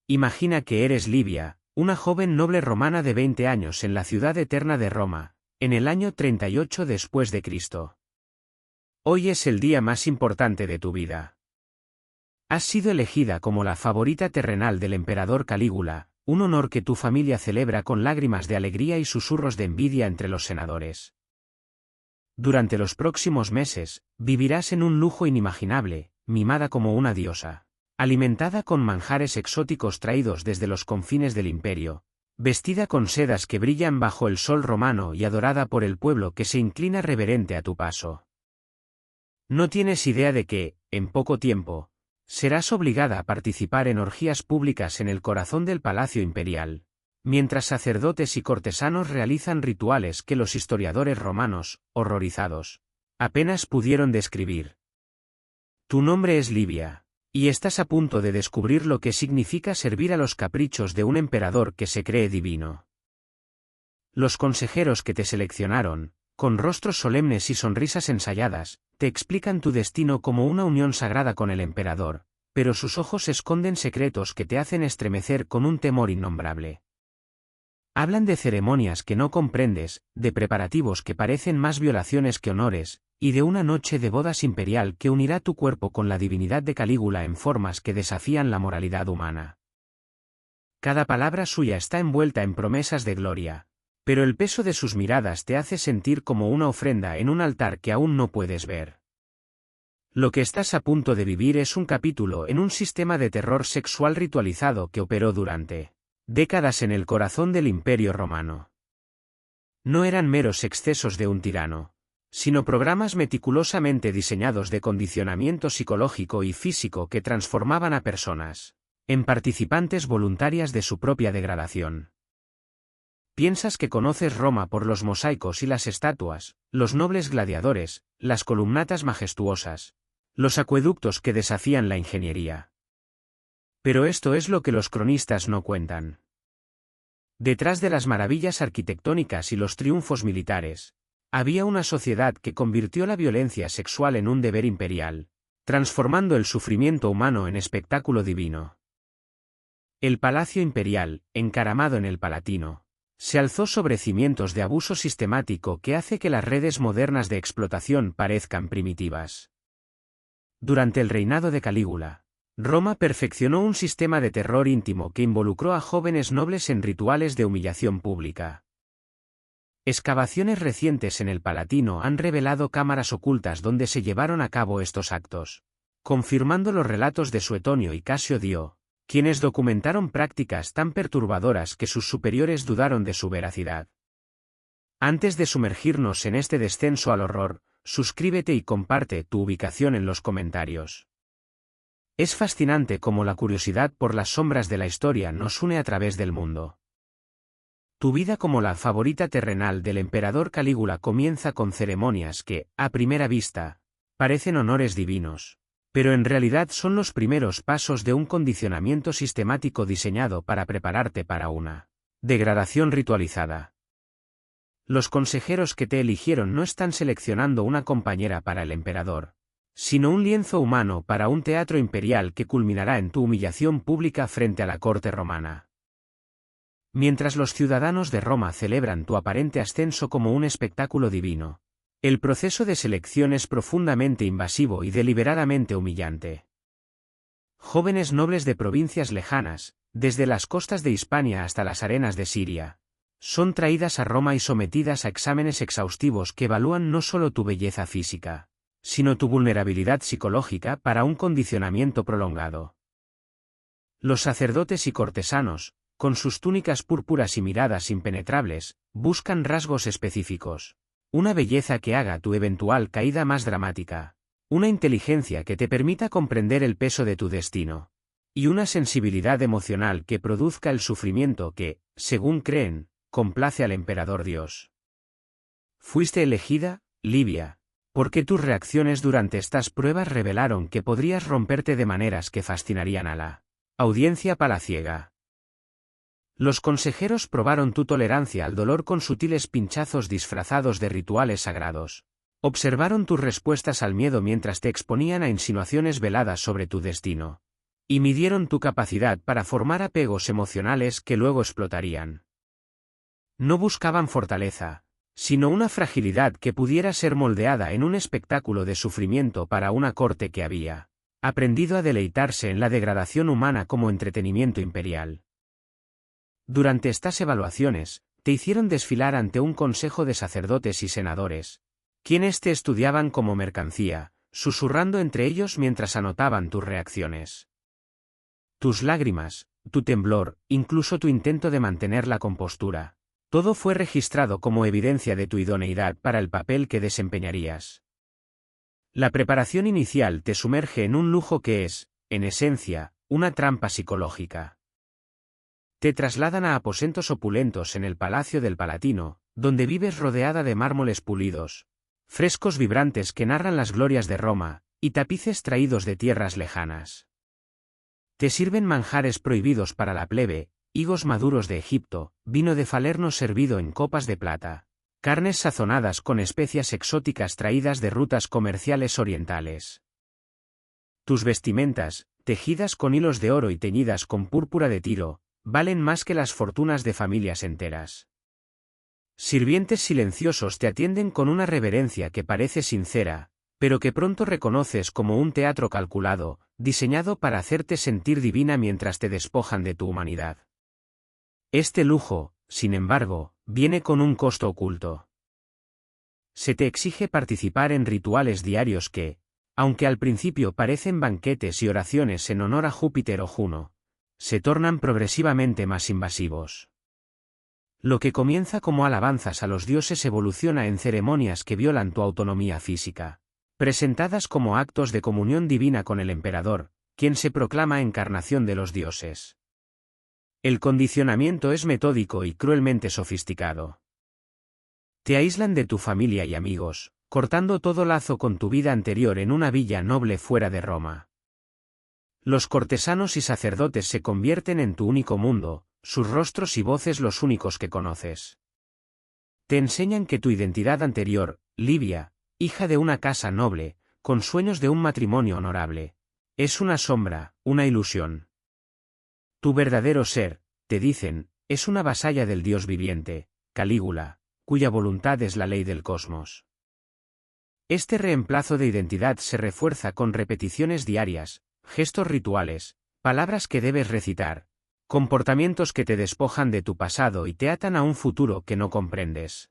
Imagina que eres Livia, una joven noble romana de 20 años en la ciudad eterna de Roma, en el año 38 después de Cristo. Hoy es el día más importante de tu vida. Has sido elegida como la favorita terrenal del emperador Calígula, un honor que tu familia celebra con lágrimas de alegría y susurros de envidia entre los senadores. Durante los próximos meses, vivirás en un lujo inimaginable, mimada como una diosa, alimentada con manjares exóticos traídos desde los confines del imperio, vestida con sedas que brillan bajo el sol romano y adorada por el pueblo que se inclina reverente a tu paso. No tienes idea de que, en poco tiempo, serás obligada a participar en orgías públicas en el corazón del palacio imperial, mientras sacerdotes y cortesanos realizan rituales que los historiadores romanos, horrorizados, apenas pudieron describir. Tu nombre es Livia, y estás a punto de descubrir lo que significa servir a los caprichos de un emperador que se cree divino. Los consejeros que te seleccionaron, con rostros solemnes y sonrisas ensayadas, te explican tu destino como una unión sagrada con el emperador, pero sus ojos esconden secretos que te hacen estremecer con un temor innombrable. Hablan de ceremonias que no comprendes, de preparativos que parecen más violaciones que honores, y de una noche de bodas imperial que unirá tu cuerpo con la divinidad de Calígula en formas que desafían la moralidad humana. Cada palabra suya está envuelta en promesas de gloria, pero el peso de sus miradas te hace sentir como una ofrenda en un altar que aún no puedes ver. Lo que estás a punto de vivir es un capítulo en un sistema de terror sexual ritualizado que operó durante décadas en el corazón del Imperio Romano. No eran meros excesos de un tirano, sino programas meticulosamente diseñados de condicionamiento psicológico y físico que transformaban a personas en participantes voluntarias de su propia degradación. Piensas que conoces Roma por los mosaicos y las estatuas, los nobles gladiadores, las columnatas majestuosas, los acueductos que desafían la ingeniería. Pero esto es lo que los cronistas no cuentan. Detrás de las maravillas arquitectónicas y los triunfos militares, había una sociedad que convirtió la violencia sexual en un deber imperial, transformando el sufrimiento humano en espectáculo divino. El palacio imperial, encaramado en el Palatino, se alzó sobre cimientos de abuso sistemático que hace que las redes modernas de explotación parezcan primitivas. Durante el reinado de Calígula, Roma perfeccionó un sistema de terror íntimo que involucró a jóvenes nobles en rituales de humillación pública. Excavaciones recientes en el Palatino han revelado cámaras ocultas donde se llevaron a cabo estos actos, confirmando los relatos de Suetonio y Casio Dio, quienes documentaron prácticas tan perturbadoras que sus superiores dudaron de su veracidad. Antes de sumergirnos en este descenso al horror, suscríbete y comparte tu ubicación en los comentarios. Es fascinante cómo la curiosidad por las sombras de la historia nos une a través del mundo. Tu vida como la favorita terrenal del emperador Calígula comienza con ceremonias que, a primera vista, parecen honores divinos, pero en realidad son los primeros pasos de un condicionamiento sistemático diseñado para prepararte para una degradación ritualizada. Los consejeros que te eligieron no están seleccionando una compañera para el emperador, sino un lienzo humano para un teatro imperial que culminará en tu humillación pública frente a la corte romana. Mientras los ciudadanos de Roma celebran tu aparente ascenso como un espectáculo divino, el proceso de selección es profundamente invasivo y deliberadamente humillante. Jóvenes nobles de provincias lejanas, desde las costas de Hispania hasta las arenas de Siria, son traídas a Roma y sometidas a exámenes exhaustivos que evalúan no solo tu belleza física, sino tu vulnerabilidad psicológica para un condicionamiento prolongado. Los sacerdotes y cortesanos, con sus túnicas púrpuras y miradas impenetrables, buscan rasgos específicos, una belleza que haga tu eventual caída más dramática, una inteligencia que te permita comprender el peso de tu destino, y una sensibilidad emocional que produzca el sufrimiento que, según creen, complace al emperador Dios. Fuiste elegida, Livia, porque tus reacciones durante estas pruebas revelaron que podrías romperte de maneras que fascinarían a la audiencia palaciega. Los consejeros probaron tu tolerancia al dolor con sutiles pinchazos disfrazados de rituales sagrados. Observaron tus respuestas al miedo mientras te exponían a insinuaciones veladas sobre tu destino. Y midieron tu capacidad para formar apegos emocionales que luego explotarían. No buscaban fortaleza, sino una fragilidad que pudiera ser moldeada en un espectáculo de sufrimiento para una corte que había aprendido a deleitarse en la degradación humana como entretenimiento imperial. Durante estas evaluaciones, te hicieron desfilar ante un consejo de sacerdotes y senadores, quienes te estudiaban como mercancía, susurrando entre ellos mientras anotaban tus reacciones. Tus lágrimas, tu temblor, incluso tu intento de mantener la compostura. Todo fue registrado como evidencia de tu idoneidad para el papel que desempeñarías. La preparación inicial te sumerge en un lujo que es, en esencia, una trampa psicológica. Te trasladan a aposentos opulentos en el Palacio del Palatino, donde vives rodeada de mármoles pulidos, frescos vibrantes que narran las glorias de Roma, y tapices traídos de tierras lejanas. Te sirven manjares prohibidos para la plebe, higos maduros de Egipto, vino de Falerno servido en copas de plata, carnes sazonadas con especias exóticas traídas de rutas comerciales orientales. Tus vestimentas, tejidas con hilos de oro y teñidas con púrpura de Tiro, valen más que las fortunas de familias enteras. Sirvientes silenciosos te atienden con una reverencia que parece sincera, pero que pronto reconoces como un teatro calculado, diseñado para hacerte sentir divina mientras te despojan de tu humanidad. Este lujo, sin embargo, viene con un costo oculto. Se te exige participar en rituales diarios que, aunque al principio parecen banquetes y oraciones en honor a Júpiter o Juno, se tornan progresivamente más invasivos. Lo que comienza como alabanzas a los dioses evoluciona en ceremonias que violan tu autonomía física, presentadas como actos de comunión divina con el emperador, quien se proclama encarnación de los dioses. El condicionamiento es metódico y cruelmente sofisticado. Te aíslan de tu familia y amigos, cortando todo lazo con tu vida anterior en una villa noble fuera de Roma. Los cortesanos y sacerdotes se convierten en tu único mundo, sus rostros y voces los únicos que conoces. Te enseñan que tu identidad anterior, Livia, hija de una casa noble, con sueños de un matrimonio honorable, es una sombra, una ilusión. Tu verdadero ser, te dicen, es una vasalla del Dios viviente, Calígula, cuya voluntad es la ley del cosmos. Este reemplazo de identidad se refuerza con repeticiones diarias, gestos rituales, palabras que debes recitar, comportamientos que te despojan de tu pasado y te atan a un futuro que no comprendes.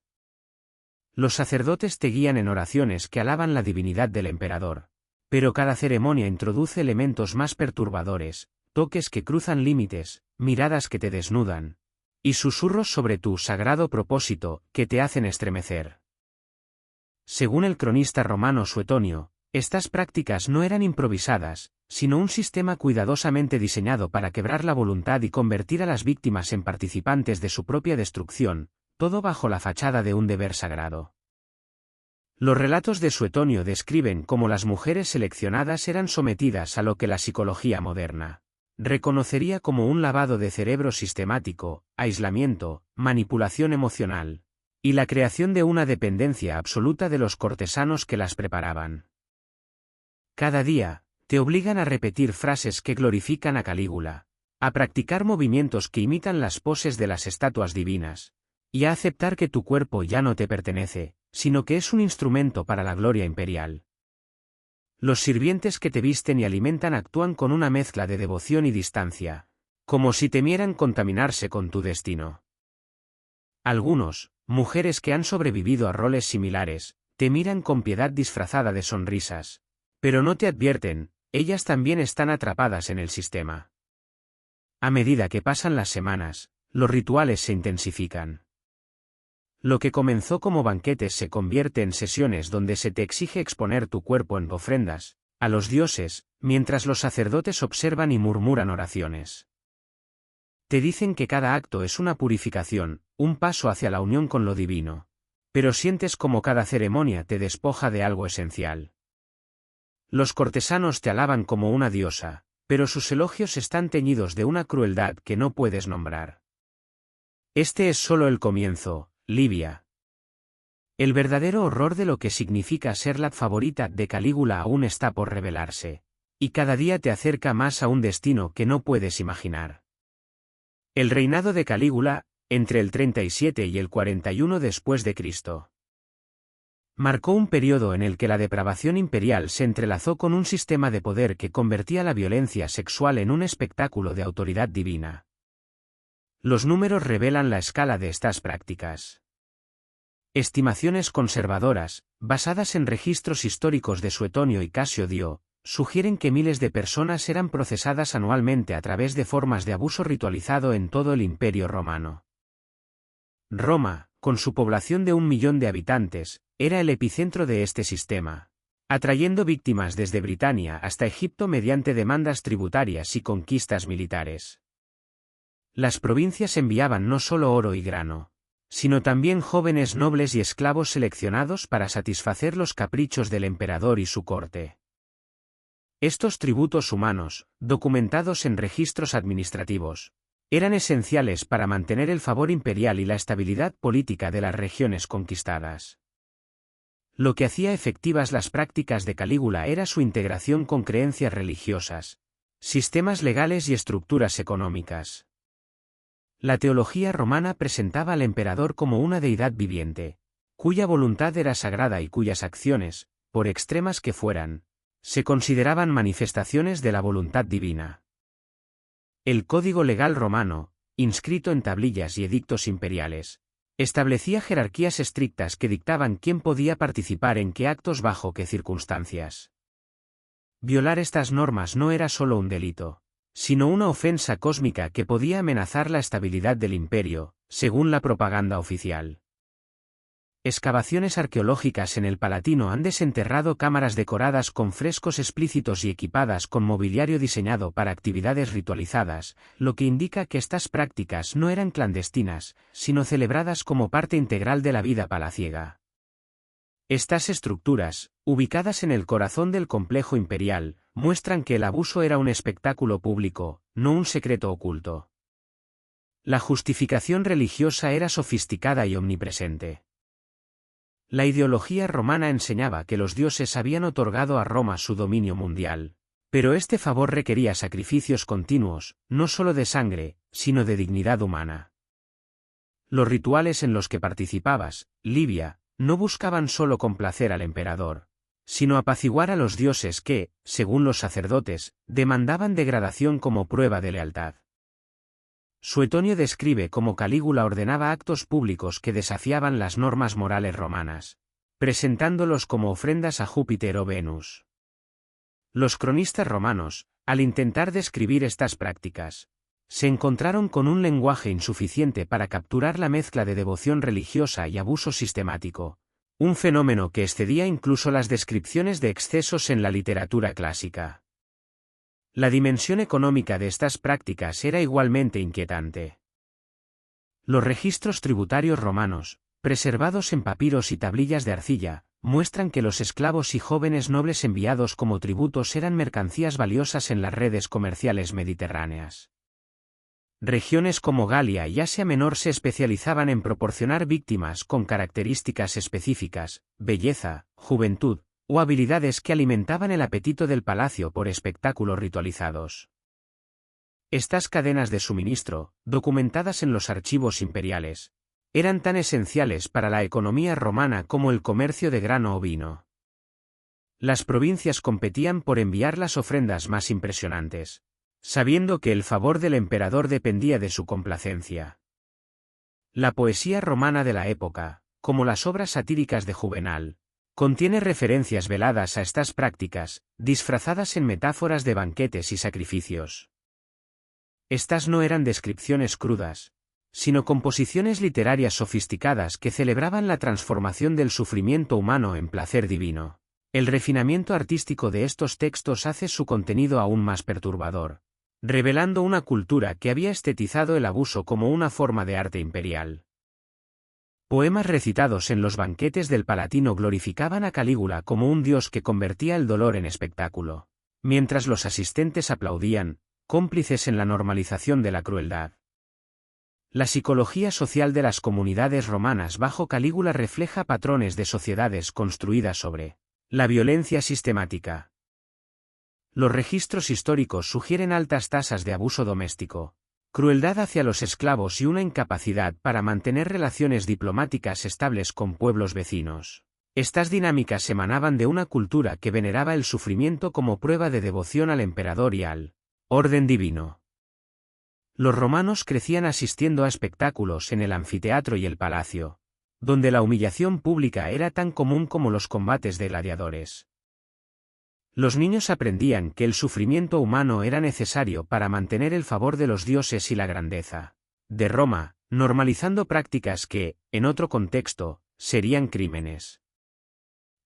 Los sacerdotes te guían en oraciones que alaban la divinidad del emperador, pero cada ceremonia introduce elementos más perturbadores, toques que cruzan límites, miradas que te desnudan, y susurros sobre tu sagrado propósito que te hacen estremecer. Según el cronista romano Suetonio, estas prácticas no eran improvisadas, sino un sistema cuidadosamente diseñado para quebrar la voluntad y convertir a las víctimas en participantes de su propia destrucción, todo bajo la fachada de un deber sagrado. Los relatos de Suetonio describen cómo las mujeres seleccionadas eran sometidas a lo que la psicología moderna reconocería como un lavado de cerebro sistemático, aislamiento, manipulación emocional, y la creación de una dependencia absoluta de los cortesanos que las preparaban. Cada día, te obligan a repetir frases que glorifican a Calígula, a practicar movimientos que imitan las poses de las estatuas divinas, y a aceptar que tu cuerpo ya no te pertenece, sino que es un instrumento para la gloria imperial. Los sirvientes que te visten y alimentan actúan con una mezcla de devoción y distancia, como si temieran contaminarse con tu destino. Algunos, mujeres que han sobrevivido a roles similares, te miran con piedad disfrazada de sonrisas, pero no te advierten, ellas también están atrapadas en el sistema. A medida que pasan las semanas, los rituales se intensifican. Lo que comenzó como banquetes se convierte en sesiones donde se te exige exponer tu cuerpo en ofrendas a los dioses, mientras los sacerdotes observan y murmuran oraciones. Te dicen que cada acto es una purificación, un paso hacia la unión con lo divino, pero sientes como cada ceremonia te despoja de algo esencial. Los cortesanos te alaban como una diosa, pero sus elogios están teñidos de una crueldad que no puedes nombrar. Este es solo el comienzo, Livia. El verdadero horror de lo que significa ser la favorita de Calígula aún está por revelarse. y cada día te acerca más a un destino que no puedes imaginar. El reinado de Calígula, entre el 37 y el 41 después de Cristo, marcó un periodo en el que la depravación imperial se entrelazó con un sistema de poder que convertía la violencia sexual en un espectáculo de autoridad divina. Los números revelan la escala de estas prácticas. Estimaciones conservadoras, basadas en registros históricos de Suetonio y Casio Dio, sugieren que miles de personas eran procesadas anualmente a través de formas de abuso ritualizado en todo el Imperio Romano. Roma, con su población de 1 millón de habitantes, era el epicentro de este sistema, atrayendo víctimas desde Britania hasta Egipto mediante demandas tributarias y conquistas militares. Las provincias enviaban no solo oro y grano, sino también jóvenes nobles y esclavos seleccionados para satisfacer los caprichos del emperador y su corte. Estos tributos humanos, documentados en registros administrativos, eran esenciales para mantener el favor imperial y la estabilidad política de las regiones conquistadas. Lo que hacía efectivas las prácticas de Calígula era su integración con creencias religiosas, sistemas legales y estructuras económicas. La teología romana presentaba al emperador como una deidad viviente, cuya voluntad era sagrada y cuyas acciones, por extremas que fueran, se consideraban manifestaciones de la voluntad divina. El Código Legal romano, inscrito en tablillas y edictos imperiales, establecía jerarquías estrictas que dictaban quién podía participar en qué actos bajo qué circunstancias. Violar estas normas no era solo un delito, sino una ofensa cósmica que podía amenazar la estabilidad del imperio, según la propaganda oficial. Excavaciones arqueológicas en el Palatino han desenterrado cámaras decoradas con frescos explícitos y equipadas con mobiliario diseñado para actividades ritualizadas, lo que indica que estas prácticas no eran clandestinas, sino celebradas como parte integral de la vida palaciega. Estas estructuras, ubicadas en el corazón del complejo imperial, muestran que el abuso era un espectáculo público, no un secreto oculto. La justificación religiosa era sofisticada y omnipresente. La ideología romana enseñaba que los dioses habían otorgado a Roma su dominio mundial, pero este favor requería sacrificios continuos, no solo de sangre, sino de dignidad humana. Los rituales en los que participabas, Livia, no buscaban solo complacer al emperador, sino apaciguar a los dioses que, según los sacerdotes, demandaban degradación como prueba de lealtad. Suetonio describe cómo Calígula ordenaba actos públicos que desafiaban las normas morales romanas, presentándolos como ofrendas a Júpiter o Venus. Los cronistas romanos, al intentar describir estas prácticas, se encontraron con un lenguaje insuficiente para capturar la mezcla de devoción religiosa y abuso sistemático, un fenómeno que excedía incluso las descripciones de excesos en la literatura clásica. La dimensión económica de estas prácticas era igualmente inquietante. Los registros tributarios romanos, preservados en papiros y tablillas de arcilla, muestran que los esclavos y jóvenes nobles enviados como tributos eran mercancías valiosas en las redes comerciales mediterráneas. Regiones como Galia y Asia Menor se especializaban en proporcionar víctimas con características específicas, belleza, juventud, o habilidades que alimentaban el apetito del palacio por espectáculos ritualizados. Estas cadenas de suministro, documentadas en los archivos imperiales, eran tan esenciales para la economía romana como el comercio de grano o vino. Las provincias competían por enviar las ofrendas más impresionantes, sabiendo que el favor del emperador dependía de su complacencia. La poesía romana de la época, como las obras satíricas de Juvenal, contiene referencias veladas a estas prácticas, disfrazadas en metáforas de banquetes y sacrificios. Estas no eran descripciones crudas, sino composiciones literarias sofisticadas que celebraban la transformación del sufrimiento humano en placer divino. El refinamiento artístico de estos textos hace su contenido aún más perturbador, revelando una cultura que había estetizado el abuso como una forma de arte imperial. Poemas recitados en los banquetes del Palatino glorificaban a Calígula como un dios que convertía el dolor en espectáculo, mientras los asistentes aplaudían, cómplices en la normalización de la crueldad. La psicología social de las comunidades romanas bajo Calígula refleja patrones de sociedades construidas sobre la violencia sistemática. Los registros históricos sugieren altas tasas de abuso doméstico, crueldad hacia los esclavos y una incapacidad para mantener relaciones diplomáticas estables con pueblos vecinos. Estas dinámicas emanaban de una cultura que veneraba el sufrimiento como prueba de devoción al emperador y al orden divino. Los romanos crecían asistiendo a espectáculos en el anfiteatro y el palacio, donde la humillación pública era tan común como los combates de gladiadores. Los niños aprendían que el sufrimiento humano era necesario para mantener el favor de los dioses y la grandeza de Roma, normalizando prácticas que, en otro contexto, serían crímenes.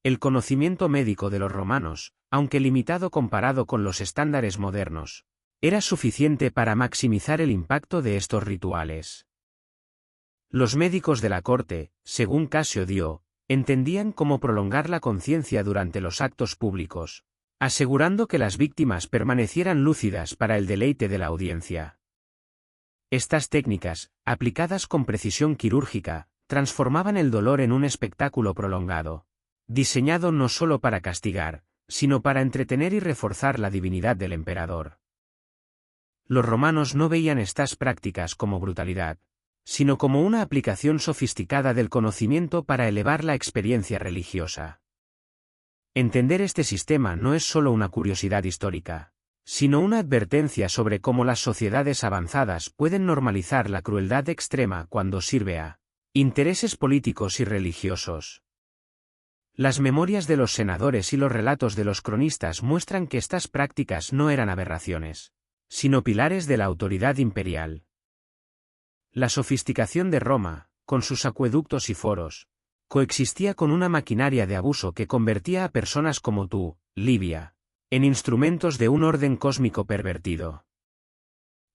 El conocimiento médico de los romanos, aunque limitado comparado con los estándares modernos, era suficiente para maximizar el impacto de estos rituales. Los médicos de la corte, según Casio Dio, entendían cómo prolongar la conciencia durante los actos públicos, asegurando que las víctimas permanecieran lúcidas para el deleite de la audiencia. Estas técnicas, aplicadas con precisión quirúrgica, transformaban el dolor en un espectáculo prolongado, diseñado no solo para castigar, sino para entretener y reforzar la divinidad del emperador. Los romanos no veían estas prácticas como brutalidad, sino como una aplicación sofisticada del conocimiento para elevar la experiencia religiosa. Entender este sistema no es solo una curiosidad histórica, sino una advertencia sobre cómo las sociedades avanzadas pueden normalizar la crueldad extrema cuando sirve a intereses políticos y religiosos. Las memorias de los senadores y los relatos de los cronistas muestran que estas prácticas no eran aberraciones, sino pilares de la autoridad imperial. La sofisticación de Roma, con sus acueductos y foros, coexistía con una maquinaria de abuso que convertía a personas como tú, Livia, en instrumentos de un orden cósmico pervertido.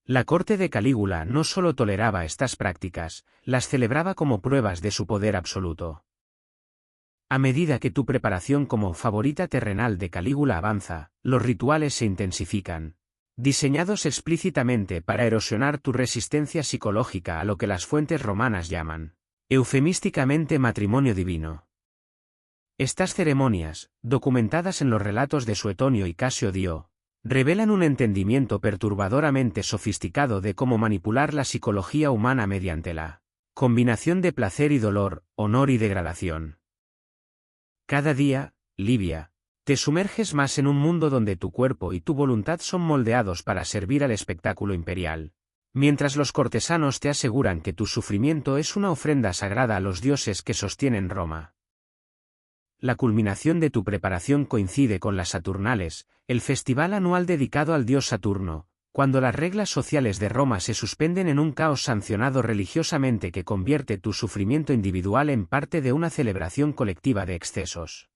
La corte de Calígula no solo toleraba estas prácticas, las celebraba como pruebas de su poder absoluto. A medida que tu preparación como favorita terrenal de Calígula avanza, los rituales se intensifican, diseñados explícitamente para erosionar tu resistencia psicológica a lo que las fuentes romanas llaman eufemísticamente matrimonio divino. Estas ceremonias, documentadas en los relatos de Suetonio y Casio Dio, revelan un entendimiento perturbadoramente sofisticado de cómo manipular la psicología humana mediante la combinación de placer y dolor, honor y degradación. Cada día, Livia, te sumerges más en un mundo donde tu cuerpo y tu voluntad son moldeados para servir al espectáculo imperial, mientras los cortesanos te aseguran que tu sufrimiento es una ofrenda sagrada a los dioses que sostienen Roma. La culminación de tu preparación coincide con las Saturnales, el festival anual dedicado al dios Saturno, cuando las reglas sociales de Roma se suspenden en un caos sancionado religiosamente que convierte tu sufrimiento individual en parte de una celebración colectiva de excesos.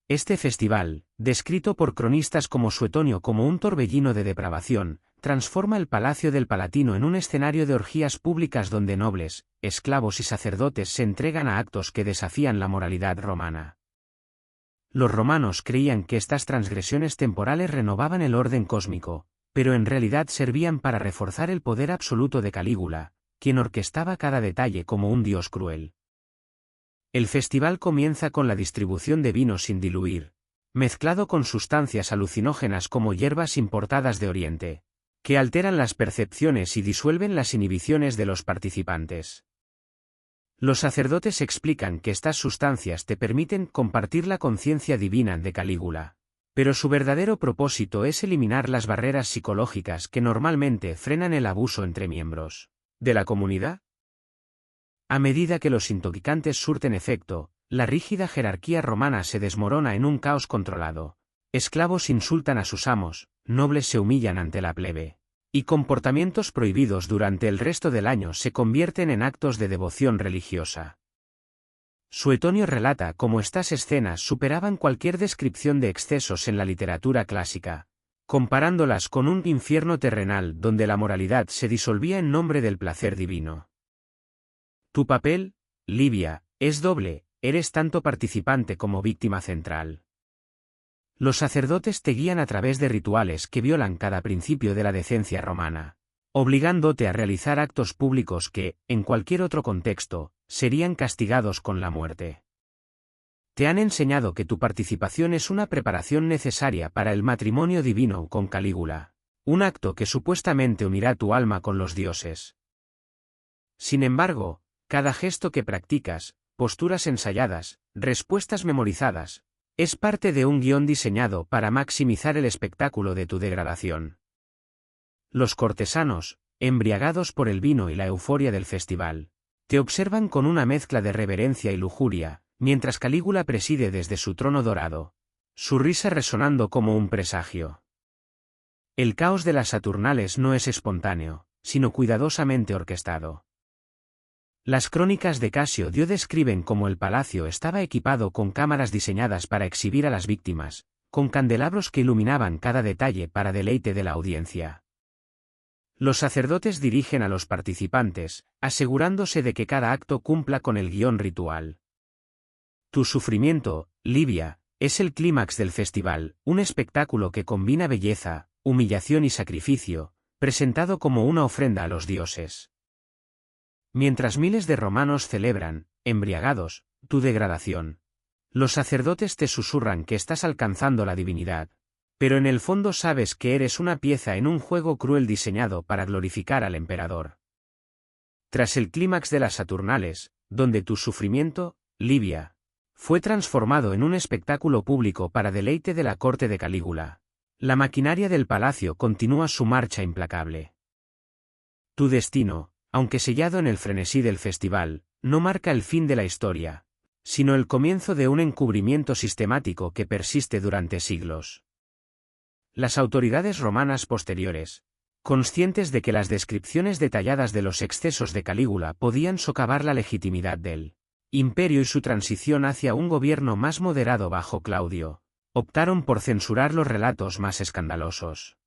Este festival, descrito por cronistas como Suetonio como un torbellino de depravación, transforma el Palacio del Palatino en un escenario de orgías públicas donde nobles, esclavos y sacerdotes se entregan a actos que desafían la moralidad romana. Los romanos creían que estas transgresiones temporales renovaban el orden cósmico, pero en realidad servían para reforzar el poder absoluto de Calígula, quien orquestaba cada detalle como un dios cruel. El festival comienza con la distribución de vino sin diluir, mezclado con sustancias alucinógenas como hierbas importadas de Oriente, que alteran las percepciones y disuelven las inhibiciones de los participantes. Los sacerdotes explican que estas sustancias te permiten compartir la conciencia divina de Calígula, pero su verdadero propósito es eliminar las barreras psicológicas que normalmente frenan el abuso entre miembros de la comunidad. A medida que los intoxicantes surten efecto, la rígida jerarquía romana se desmorona en un caos controlado. Esclavos insultan a sus amos, nobles se humillan ante la plebe, y comportamientos prohibidos durante el resto del año se convierten en actos de devoción religiosa. Suetonio relata cómo estas escenas superaban cualquier descripción de excesos en la literatura clásica, comparándolas con un infierno terrenal donde la moralidad se disolvía en nombre del placer divino. Tu papel, Livia, es doble, eres tanto participante como víctima central. Los sacerdotes te guían a través de rituales que violan cada principio de la decencia romana, obligándote a realizar actos públicos que, en cualquier otro contexto, serían castigados con la muerte. Te han enseñado que tu participación es una preparación necesaria para el matrimonio divino con Calígula, un acto que supuestamente unirá tu alma con los dioses. Sin embargo, cada gesto que practicas, posturas ensayadas, respuestas memorizadas, es parte de un guión diseñado para maximizar el espectáculo de tu degradación. Los cortesanos, embriagados por el vino y la euforia del festival, te observan con una mezcla de reverencia y lujuria, mientras Calígula preside desde su trono dorado, su risa resonando como un presagio. El caos de las Saturnales no es espontáneo, sino cuidadosamente orquestado. Las crónicas de Casio describen cómo el palacio estaba equipado con cámaras diseñadas para exhibir a las víctimas, con candelabros que iluminaban cada detalle para deleite de la audiencia. Los sacerdotes dirigen a los participantes, asegurándose de que cada acto cumpla con el guión ritual. Tu sufrimiento, Livia, es el clímax del festival, un espectáculo que combina belleza, humillación y sacrificio, presentado como una ofrenda a los dioses. Mientras miles de romanos celebran, embriagados, tu degradación, los sacerdotes te susurran que estás alcanzando la divinidad, pero en el fondo sabes que eres una pieza en un juego cruel diseñado para glorificar al emperador. Tras el clímax de las Saturnales, donde tu sufrimiento, Livia, fue transformado en un espectáculo público para deleite de la corte de Calígula, la maquinaria del palacio continúa su marcha implacable. Tu destino, aunque sellado en el frenesí del festival, no marca el fin de la historia, sino el comienzo de un encubrimiento sistemático que persiste durante siglos. Las autoridades romanas posteriores, conscientes de que las descripciones detalladas de los excesos de Calígula podían socavar la legitimidad del imperio y su transición hacia un gobierno más moderado bajo Claudio, optaron por censurar los relatos más escandalosos.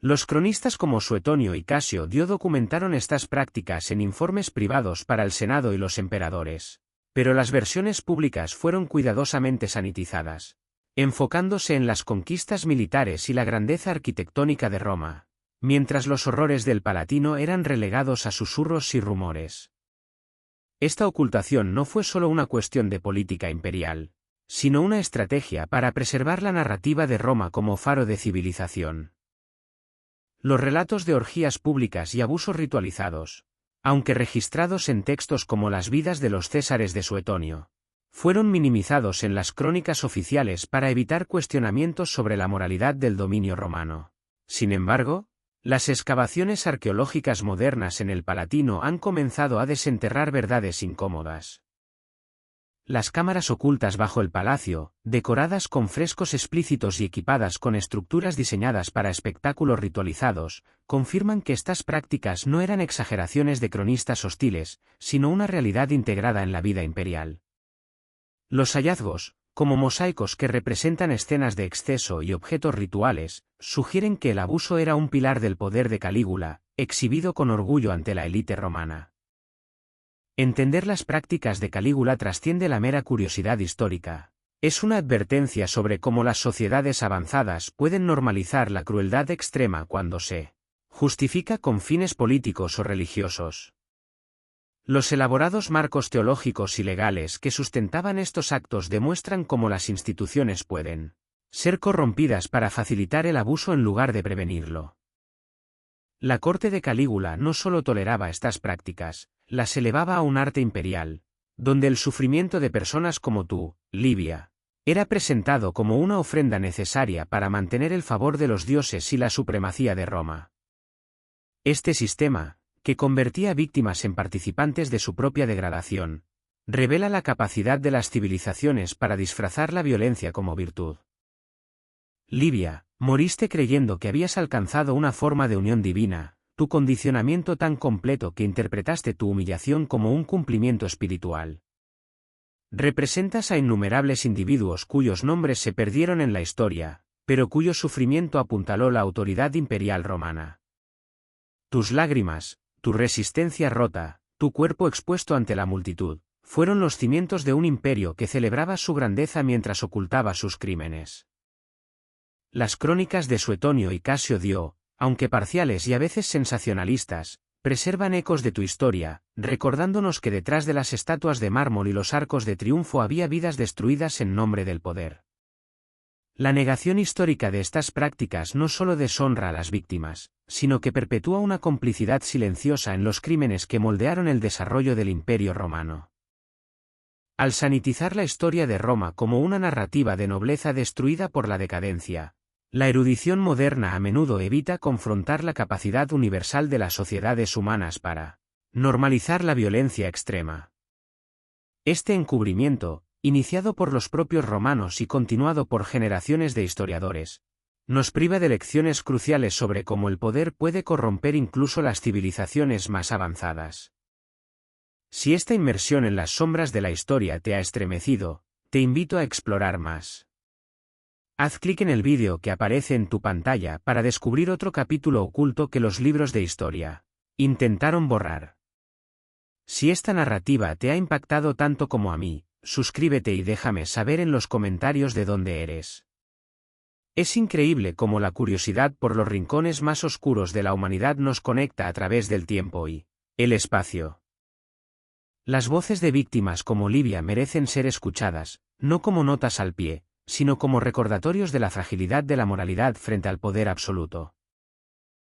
Los cronistas como Suetonio y Casio documentaron estas prácticas en informes privados para el Senado y los emperadores, pero las versiones públicas fueron cuidadosamente sanitizadas, enfocándose en las conquistas militares y la grandeza arquitectónica de Roma, mientras los horrores del Palatino eran relegados a susurros y rumores. Esta ocultación no fue solo una cuestión de política imperial, sino una estrategia para preservar la narrativa de Roma como faro de civilización. Los relatos de orgías públicas y abusos ritualizados, aunque registrados en textos como las vidas de los Césares de Suetonio, fueron minimizados en las crónicas oficiales para evitar cuestionamientos sobre la moralidad del dominio romano. Sin embargo, las excavaciones arqueológicas modernas en el Palatino han comenzado a desenterrar verdades incómodas. Las cámaras ocultas bajo el palacio, decoradas con frescos explícitos y equipadas con estructuras diseñadas para espectáculos ritualizados, confirman que estas prácticas no eran exageraciones de cronistas hostiles, sino una realidad integrada en la vida imperial. Los hallazgos, como mosaicos que representan escenas de exceso y objetos rituales, sugieren que el abuso era un pilar del poder de Calígula, exhibido con orgullo ante la élite romana. Entender las prácticas de Calígula trasciende la mera curiosidad histórica. Es una advertencia sobre cómo las sociedades avanzadas pueden normalizar la crueldad extrema cuando se justifica con fines políticos o religiosos. Los elaborados marcos teológicos y legales que sustentaban estos actos demuestran cómo las instituciones pueden ser corrompidas para facilitar el abuso en lugar de prevenirlo. La corte de Calígula no solo toleraba estas prácticas, las elevaba a un arte imperial, donde el sufrimiento de personas como tú, Livia, era presentado como una ofrenda necesaria para mantener el favor de los dioses y la supremacía de Roma. Este sistema, que convertía víctimas en participantes de su propia degradación, revela la capacidad de las civilizaciones para disfrazar la violencia como virtud. Livia, moriste creyendo que habías alcanzado una forma de unión divina, tu condicionamiento tan completo que interpretaste tu humillación como un cumplimiento espiritual. Representas a innumerables individuos cuyos nombres se perdieron en la historia, pero cuyo sufrimiento apuntaló la autoridad imperial romana. Tus lágrimas, tu resistencia rota, tu cuerpo expuesto ante la multitud, fueron los cimientos de un imperio que celebraba su grandeza mientras ocultaba sus crímenes. Las crónicas de Suetonio y Casio aunque parciales y a veces sensacionalistas, preservan ecos de tu historia, recordándonos que detrás de las estatuas de mármol y los arcos de triunfo había vidas destruidas en nombre del poder. La negación histórica de estas prácticas no solo deshonra a las víctimas, sino que perpetúa una complicidad silenciosa en los crímenes que moldearon el desarrollo del Imperio romano. Al sanitizar la historia de Roma como una narrativa de nobleza destruida por la decadencia, la erudición moderna a menudo evita confrontar la capacidad universal de las sociedades humanas para normalizar la violencia extrema. Este encubrimiento, iniciado por los propios romanos y continuado por generaciones de historiadores, nos priva de lecciones cruciales sobre cómo el poder puede corromper incluso las civilizaciones más avanzadas. Si esta inmersión en las sombras de la historia te ha estremecido, te invito a explorar más. Haz clic en el vídeo que aparece en tu pantalla para descubrir otro capítulo oculto que los libros de historia intentaron borrar. Si esta narrativa te ha impactado tanto como a mí, suscríbete y déjame saber en los comentarios de dónde eres. Es increíble cómo la curiosidad por los rincones más oscuros de la humanidad nos conecta a través del tiempo y el espacio. Las voces de víctimas como Livia merecen ser escuchadas, no como notas al pie, sino como recordatorios de la fragilidad de la moralidad frente al poder absoluto.